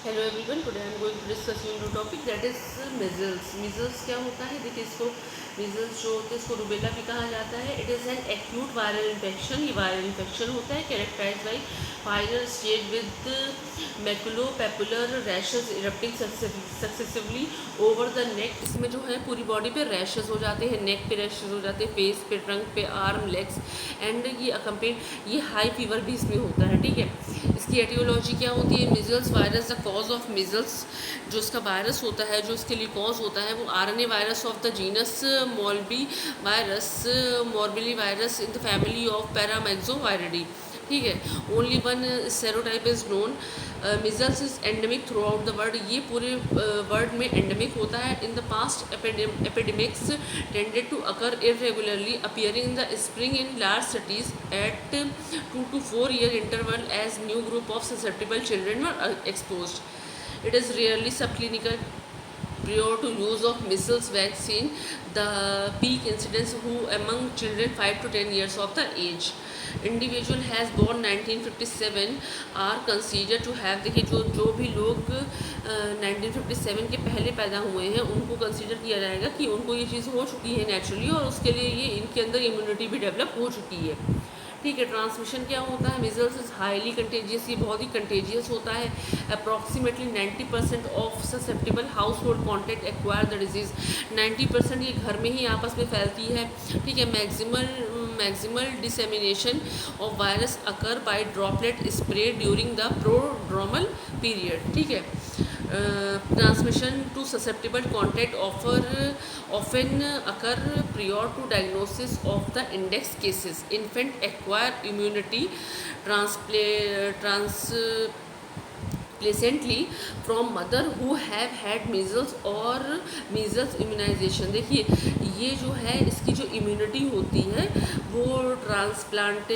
Hello everyone, today I am going to discuss new topic that is measles. Measles क्या होता है? देखिए, इसको मिजल्स जो होते हैं इसको रुबेला भी कहा जाता है। It is an acute viral infection. ये वायरल इन्फेक्शन होता है characterize by viral stage with maculopapular rashes erupting successively over the neck. इसमें जो है पूरी बॉडी पे रैशेज हो जाते हैं, नेक पे रैशेज हो जाते हैं, फेस पे, ट्रंक पे, आर्म, लेग्स एंड ये अकम्पेड ये हाई फीवर भी इसमें होता है। ठीक है, इसकी एटियोलॉजी क्या होती है? Measles virus, the cause of measles, जो इसका वायरस होता है, जो इसके लिए कॉज होता है, वो RNA virus of the genus morbillivirus in the family of paramyxoviridae. ठीक है, only one serotype is known. Measles is endemic throughout the world. ये पूरे वर्ल्ड में एंडेमिक होता है। In the past epidemics tended to occur irregularly, appearing in the spring in large cities at 2 to 4 year interval as new group of susceptible children were exposed. It is rarely subclinical prior to use of measles vaccine. The peak incidence who among children 5 to 10 years of the age. Individual has born 1957 are considered to have, देखिए जो भी लोग 1957 के पहले पैदा हुए हैं उनको कंसीडर किया जाएगा कि उनको ये चीज़ हो चुकी है नेचुरली, और उसके लिए ये इनके अंदर इम्यूनिटी भी डेवलप हो चुकी है। ठीक है, ट्रांसमिशन क्या होता है? Measles is highly contagious. ये बहुत ही कंटेजियस होता है। Approximately 90% of susceptible house hold contact acquire the disease. 90% ये घर में ही आपस में फैलती है। ठीक है, maximal dissemination of virus occur by droplet spray during the prodromal period. ठीक है, transmission to susceptible contact often occur prior to diagnosis of the index cases. Infant acquire immunity placentally from mother who have had measles और measles immunization. देखिए, ये जो है इसकी जो immunity होती है वो ट्रांसप्लांट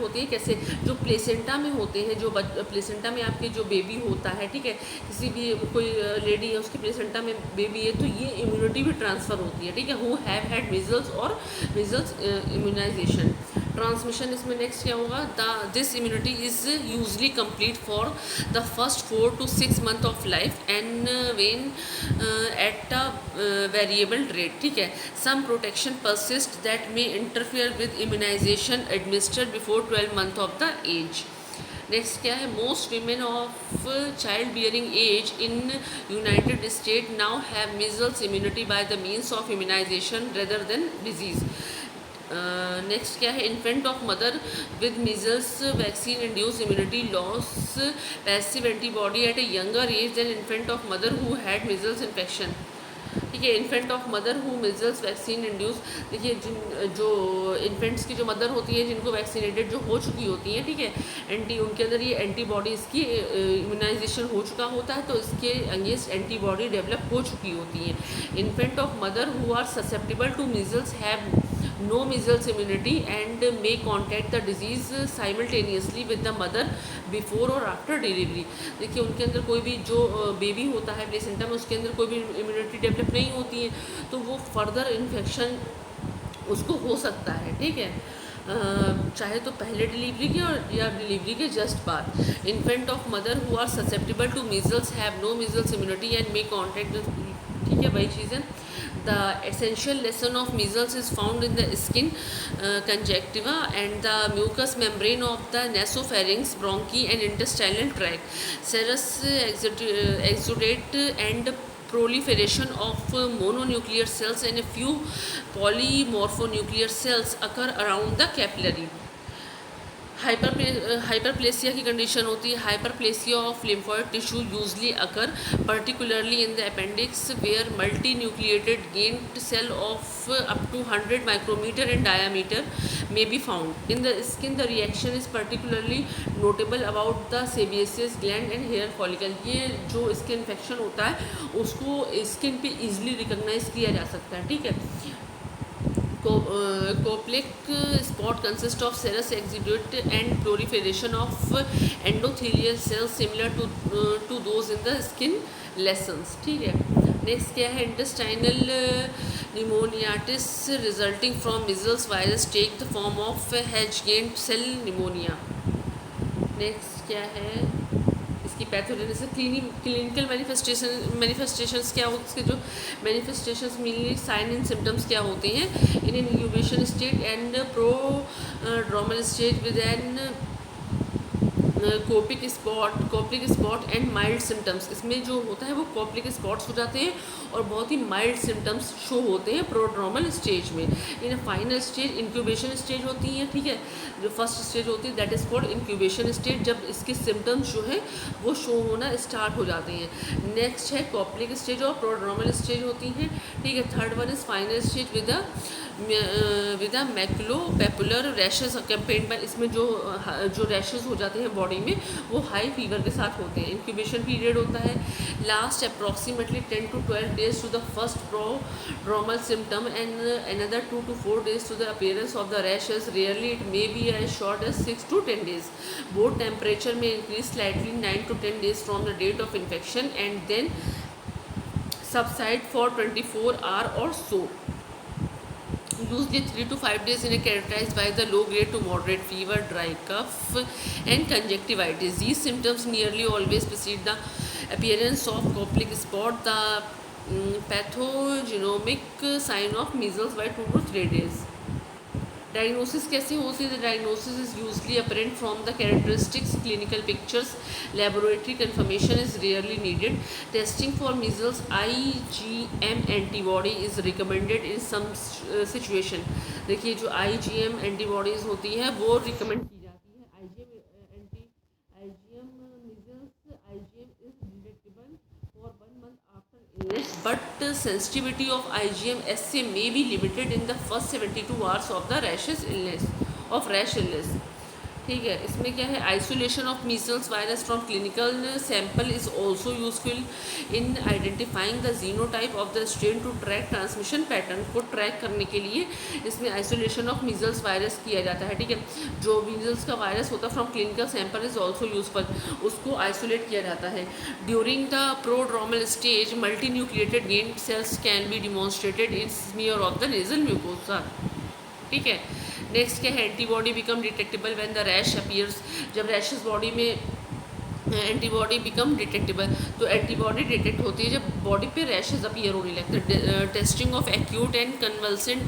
होती है। कैसे? जो प्लेसेंटा में होते हैं, जो प्लेसेंटा में आपके जो बेबी होता है, ठीक है, किसी भी कोई लेडी है उसकी प्लेसेंटा में बेबी है, तो ये इम्यूनिटी भी ट्रांसफ़र होती है। ठीक है, हु हैव हैड मीजल्स और मीजल्स इम्यूनाइजेशन। ट्रांसमिशन इसमें नेक्स्ट क्या होगा? This immunity is usually complete for the first 4 to 6 month of life and when at a variable rate. ठीक है, some protection persist that may interfere with immunization administered before 12 month of the age. Next क्या है? Most women of child bearing age in United State now have measles immunity by the means of immunization rather than disease. Next क्या है? Infant of mother with measles vaccine induce immunity loss passive antibody at a younger age than infant of mother who had measles infection. ठीक है, infant of mother who measles vaccine induce. देखिए, जो infants की जो mother होती है जिनको vaccinated जो हो चुकी होती हैं, ठीक है, उनके अंदर ये एंटीबॉडीज़ की इम्यूनाइजेशन हो चुका होता है, तो इसके अगेंस्ट एंटीबॉडी डेवलप हो चुकी होती हैं। Infant of mother who are susceptible to measles have no measles immunity and may contract the disease simultaneously with the mother before or after delivery. देखिए, उनके अंदर कोई भी जो बेबी होता है प्लेसेंटा में, उसके अंदर कोई भी इम्यूनिटी डेवलप नहीं होती है, तो वो फर्दर इन्फेक्शन उसको हो सकता है। ठीक है, चाहे तो पहले डिलीवरी के और या डिलीवरी के जस्ट बाद। Infant of mother who are susceptible to measles have no measles immunity and may contract. ठीक है, वही चीज़ है। The essential lesson of measles is found in the skin conjunctiva and the mucous membrane of the nasopharynx, bronchi and intestinal tract. Serous exudate and proliferation of mononuclear cells and a few polymorphonuclear cells occur around the capillary. Hyperplasia की condition होती है। Hyperplasia of lymphoid tissue usually occur particularly in the appendix where multinucleated giant cell of up to 100 micrometer in diameter may be found in the skin. The reaction is particularly notable about the sebaceous gland and hair follicle. ये जो skin infection होता है उसको skin पे easily recognise किया जा सकता है। ठीक है, Coplic spot consists of serous exudate and proliferation of endothelial cells similar to those in the skin lesions. ठीक है, नेक्स्ट क्या है? Intestinal pneumonitis resulting from measles virus take the form of हैज गेंट सेल निमोनिया। नेक्स्ट क्या है? इसकी pathogenesis clinical manifestations क्या होते हैं, इसके जो manifestations mainly sign and symptoms क्या होते हैं in incubation stage and prodromal stage with an Koplik spot and mild symptoms. इसमें जो होता है वो कोप्लिक स्पॉट्स हो जाते हैं और बहुत ही माइल्ड सिम्टम्स शो होते हैं प्रोड्रोमल स्टेज में। In final stage incubation stage होती है, ठीक है, जो फर्स्ट स्टेज होती है that is called incubation stage, जब इसके सिम्टम्स जो है वो शो होना स्टार्ट हो जाते हैं। नेक्स्ट है कोप्लिक स्टेज और प्रोड्रोमल स्टेज होती हैं, ठीक है। Third one is final stage with a maculopapular rashes accompanied by, इसमें जो रैशेस हो जाते हैं बॉडी में वो हाई फीवर के साथ होते हैं। इंक्यूबेशन पीरियड होता है last approximately 10 to 12 days to the first prodromal symptom and another 2 to 4 days to the appearance of the rashes. Rarely it may be as short as 6 to 10 days. Both temperature may increase slightly 9 to 10 days from the date of infection and then subside for 24 hours or so. Usually 3 to 5 days in a characterized by the low grade to moderate fever, dry cough and conjunctivitis. These symptoms nearly always precede the appearance of coplic spot, the pathogenomic sign of measles, by 2 to 3 days. Diagnosis कैसे होती है? Diagnosis is usually apparent from the characteristics clinical pictures, laboratory confirmation is rarely needed. Testing for measles IgM antibody is recommended in some situation. देखिए जो IgM antibodies होती है वो recommend की जाती है। IgM measles IgM is detectable for 1 month after illness, but sensitivity of IgM assay may be limited in the first 72 hours of the rash illness। ठीक है, इसमें क्या है, isolation of measles virus from clinical sample is also useful in identifying the genotype of the strain to track transmission pattern को track करने के लिए इसमें आइसोलेशन ऑफ मीजल्स वायरस किया जाता है। ठीक है, जो मीजल्स का वायरस होता है from clinical sample is also useful, उसको आइसोलेट किया जाता है। During the prodromal stage multi nucleated gain cells can be demonstrated in smear of the nasal mucosa. ठीक है, नेक्स्ट क्या है, antibody become detectable when the rash appears. जब rashes body में एंटीबॉडी बिकम डिटेक्टेबल, तो एंटीबॉडी डिटेक्ट होती है जब बॉडी पे रैशेस अपीयर होने लगते हैं। Testing of acute and convalescent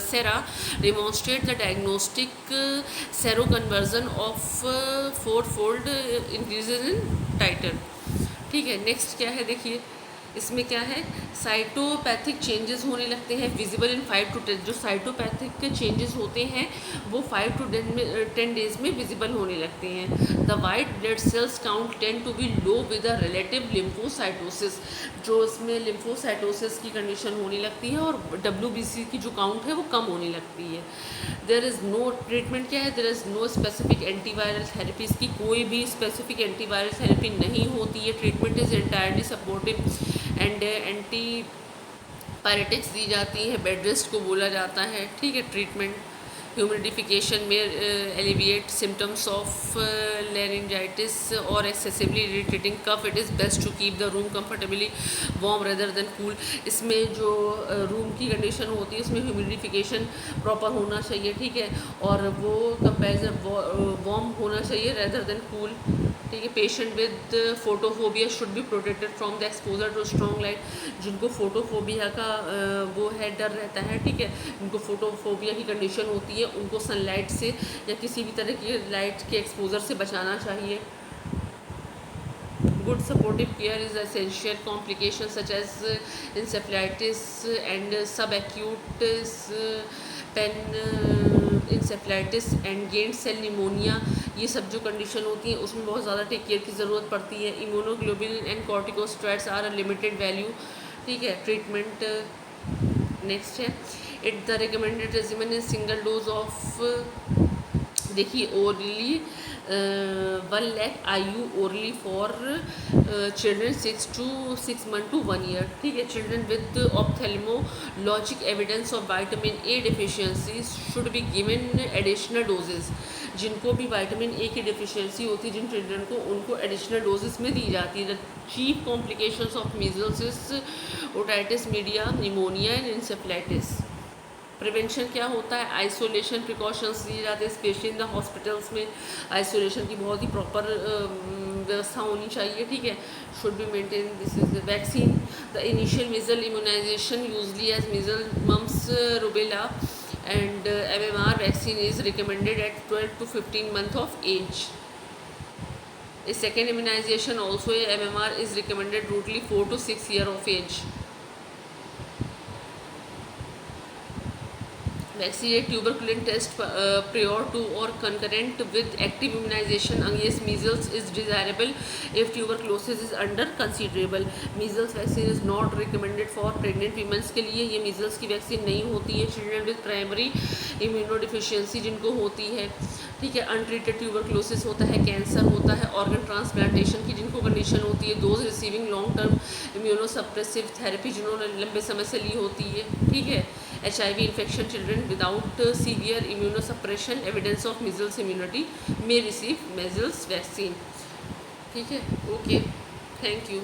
sera demonstrate the diagnostic seroconversion of 4-fold increases in titre. ठीक है, नेक्स्ट क्या है, देखिए इसमें क्या है, साइटोपैथिक चेंजेस होने लगते हैं विजिबल इन 5 to 10। जो साइटोपैथिक चेंजेस होते हैं वो 5 to 10 डेज में विजिबल होने लगते हैं। The white blood cells count tend to be low with a relative lymphocytosis. जो इसमें लिम्फोसाइटोसिस की कंडीशन होने लगती है और WBC की जो काउंट है वो कम होने लगती है। देयर इज़ नो ट्रीटमेंट, क्या है, there is no specific antiviral therapy. इसकी कोई भी स्पेसिफिक एंटीवायरल थेरेपी नहीं होती है। Treatment is entirely supportive and antipyretics दी जाती है, बेड रेस्ट को बोला जाता है। ठीक है, treatment humidification may alleviate symptoms of laryngitis और excessively irritating cough. It is best to keep the room comfortably warm rather than cool. इसमें जो रूम की कंडीशन होती है उसमें ह्यूमिडिफिकेशन प्रॉपर होना चाहिए, ठीक है, और वो कंपेरिजन वार्म होना चाहिए रेदर देन कूल। ठीक है, patient with photophobia should be protected from the exposure to strong light. जिनको फोटोफोबिया का वो है, डर रहता है, ठीक है, जिनको फोटोफोबिया की कंडीशन होती है उनको सनलाइट से या किसी भी तरह की लाइट के एक्सपोजर से बचाना चाहिए। Good supportive care is essential. Complication such as encephalitis and subacute encephalitis and giant cell pneumonia, ये सब जो कंडीशन होती है उसमें बहुत ज़्यादा टेक केयर की ज़रूरत पड़ती है। Immunoglobulin and corticosteroids are a limited value. ठीक है, ट्रीटमेंट नेक्स्ट है, it the recommended regimen is single dose of, देखिए orally 1 lakh IU orally for children 6 months to 1 year। ठीक है, children with ophthalmologic evidence of vitamin A deficiency should be given additional doses. जिनको भी vitamin A की deficiency होती है जिन children को, उनको एडिशनल डोजेस में दी जाती है। The chief complications of measles is otitis media, pneumonia and encephalitis. Prevention क्या होता है, आइसोलेशन प्रिकॉशंस दिए जाते हैं, स्पेशली इन द हॉस्पिटल्स में आइसोलेशन की बहुत ही प्रॉपर व्यवस्था होनी चाहिए, ठीक है, should be maintain. This is the vaccine, the initial measle immunization usually as measle, mumps, rubella and MMR vaccine is recommended at 12 to 15 month of age. A second immunization also a MMR is recommended routinely 4 to 6 year of age. Vaccinate tuberculin test prior to or concurrent with active immunization against measles is desirable if tuberculosis is under considerable. Measles vaccine is not recommended for pregnant women के लिए ये measles की vaccine नहीं होती है. Children with primary immunodeficiency जिनको होती है, ठीक है, अनट्रीटेड ट्यूबरक्लोसिस होता है, कैंसर होता है, ऑर्गन ट्रांसप्लांटेशन की जिनको कंडीशन होती है, those receiving long term immunosuppressive therapy जिन्होंने लंबे समय से ली होती है, ठीक है, HIV infection, children without severe immunosuppression evidence of measles immunity may receive measles vaccine, ठीक है. Okay, thank you.